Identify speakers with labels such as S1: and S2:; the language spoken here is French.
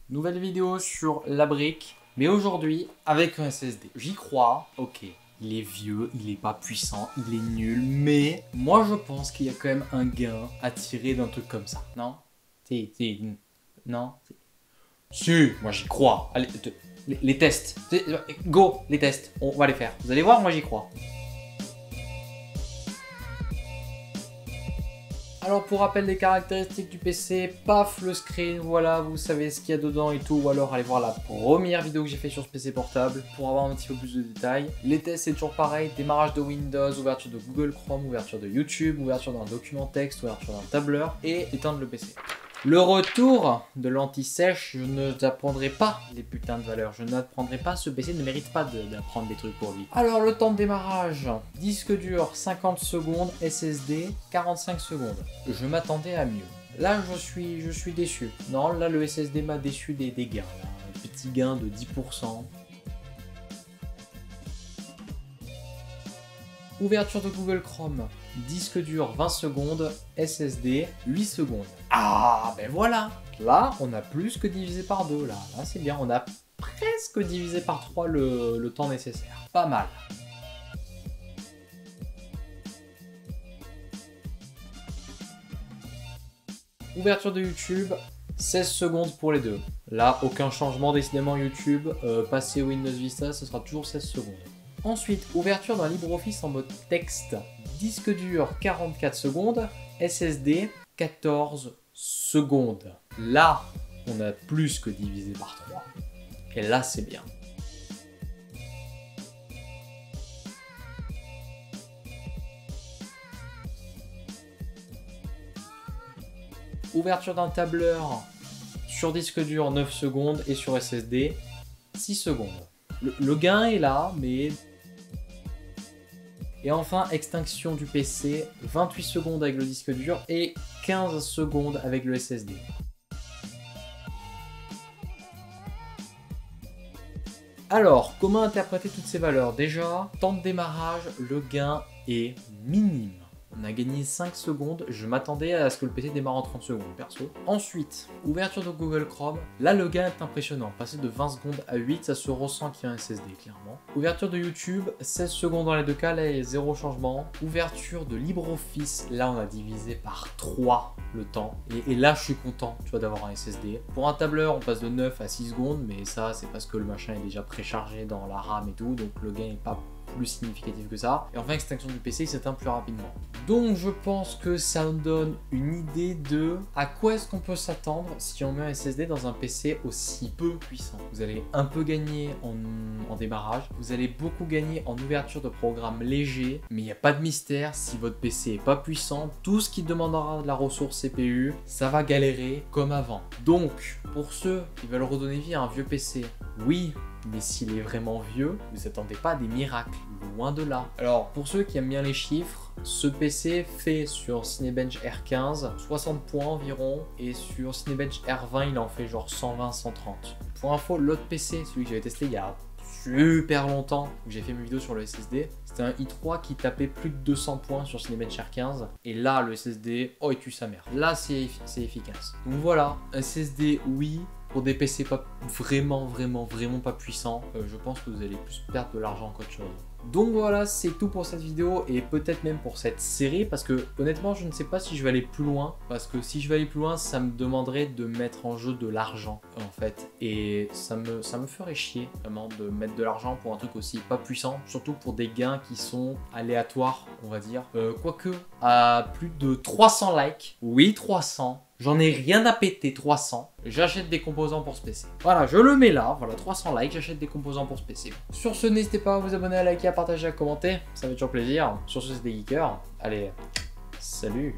S1: Nouvelle vidéo sur la brique, mais aujourd'hui avec un SSD. J'y crois, ok. Il est vieux, il est pas puissant, il est nul, mais moi je pense qu'il y a quand même un gain à tirer d'un truc comme ça, non? Non? Si, moi j'y crois. Allez, les tests. Go, les tests, on va les faire. Vous allez voir, moi j'y crois. Alors pour rappel des caractéristiques du PC, paf le screen, voilà, vous savez ce qu'il y a dedans et tout, ou alors allez voir la première vidéo que j'ai fait sur ce PC portable pour avoir un petit peu plus de détails. Les tests c'est toujours pareil, démarrage de Windows, ouverture de Google Chrome, ouverture de YouTube, ouverture d'un document texte, ouverture d'un tableur et éteindre le PC. Le retour de l'anti-sèche, je ne t'apprendrai pas les putains de valeurs, je n'apprendrai pas, ce PC ne mérite pas d'apprendre des trucs pour lui. Alors le temps de démarrage, disque dur 50 secondes, SSD 45 secondes. Je m'attendais à mieux. Là je suis déçu. Non, là le SSD m'a déçu des gains. Là. Un petit gain de 10%. Ouverture de Google Chrome, disque dur 20 secondes, SSD 8 secondes. Ah ben voilà, là on a plus que divisé par 2, là c'est bien, on a presque divisé par 3 le temps nécessaire. Pas mal. Ouverture de YouTube, 16 secondes pour les deux. Là, aucun changement décidément YouTube. Passer Windows Vista, ce sera toujours 16 secondes. Ensuite, ouverture d'un LibreOffice en mode texte. Disque dur 44 secondes, SSD 14 secondes. Là, on a plus que divisé par 3. Et là, c'est bien. Ouverture d'un tableur sur disque dur 9 secondes et sur SSD 6 secondes. Le gain est là, mais... Et enfin, extinction du PC, 28 secondes avec le disque dur et 15 secondes avec le SSD. Alors, comment interpréter toutes ces valeurs? Déjà, temps de démarrage, le gain est minime. On a gagné 5 secondes, je m'attendais à ce que le PC démarre en 30 secondes, perso. Ensuite, ouverture de Google Chrome, là le gain est impressionnant, passer de 20 secondes à 8, ça se ressent qu'il y a un SSD, clairement. Ouverture de YouTube, 16 secondes dans les deux cas, là il y a 0 changement. Ouverture de LibreOffice, là on a divisé par 3 le temps, et là je suis content, tu vois, d'avoir un SSD. Pour un tableur, on passe de 9 à 6 secondes, mais ça c'est parce que le machin est déjà préchargé dans la RAM et tout, donc le gain n'est pas plus significatif que ça. Et enfin, extinction du PC, il s'éteint plus rapidement. Donc je pense que ça me donne une idée de à quoi est-ce qu'on peut s'attendre si on met un SSD dans un PC aussi peu puissant. Vous allez un peu gagner en démarrage, vous allez beaucoup gagner en ouverture de programmes légers, mais il n'y a pas de mystère, si votre PC est pas puissant, tout ce qui demandera de la ressource CPU, ça va galérer comme avant. Donc, pour ceux qui veulent redonner vie à un vieux PC, oui, mais s'il est vraiment vieux, vous attendez pas à des miracles, loin de là. Alors, pour ceux qui aiment bien les chiffres, ce PC fait sur Cinebench R15 60 points environ, et sur Cinebench R20 il en fait genre 120-130. Pour info, l'autre PC, celui que j'avais testé il y a super longtemps, où j'ai fait mes vidéos sur le SSD, c'était un i3 qui tapait plus de 200 points sur Cinebench R15, et là le SSD, oh il tue sa mère. Là c'est efficace. Donc voilà, un SSD oui, pour des PC pas vraiment pas puissants, je pense que vous allez plus perdre de l'argent qu'autre chose. Donc voilà, c'est tout pour cette vidéo et peut-être même pour cette série, parce que honnêtement je ne sais pas si je vais aller plus loin, parce que si je vais aller plus loin ça me demanderait de mettre en jeu de l'argent en fait, et ça me ferait chier vraiment de mettre de l'argent pour un truc aussi pas puissant, surtout pour des gains qui sont aléatoires on va dire, quoique à plus de 300 likes, oui 300, j'en ai rien à péter, 300. J'achète des composants pour ce PC. Voilà, je le mets là. Voilà, 300 likes, j'achète des composants pour ce PC. Sur ce, n'hésitez pas à vous abonner, à liker, à partager, à commenter. Ça fait toujours plaisir. Sur ce, c'était Geeker. Allez, salut.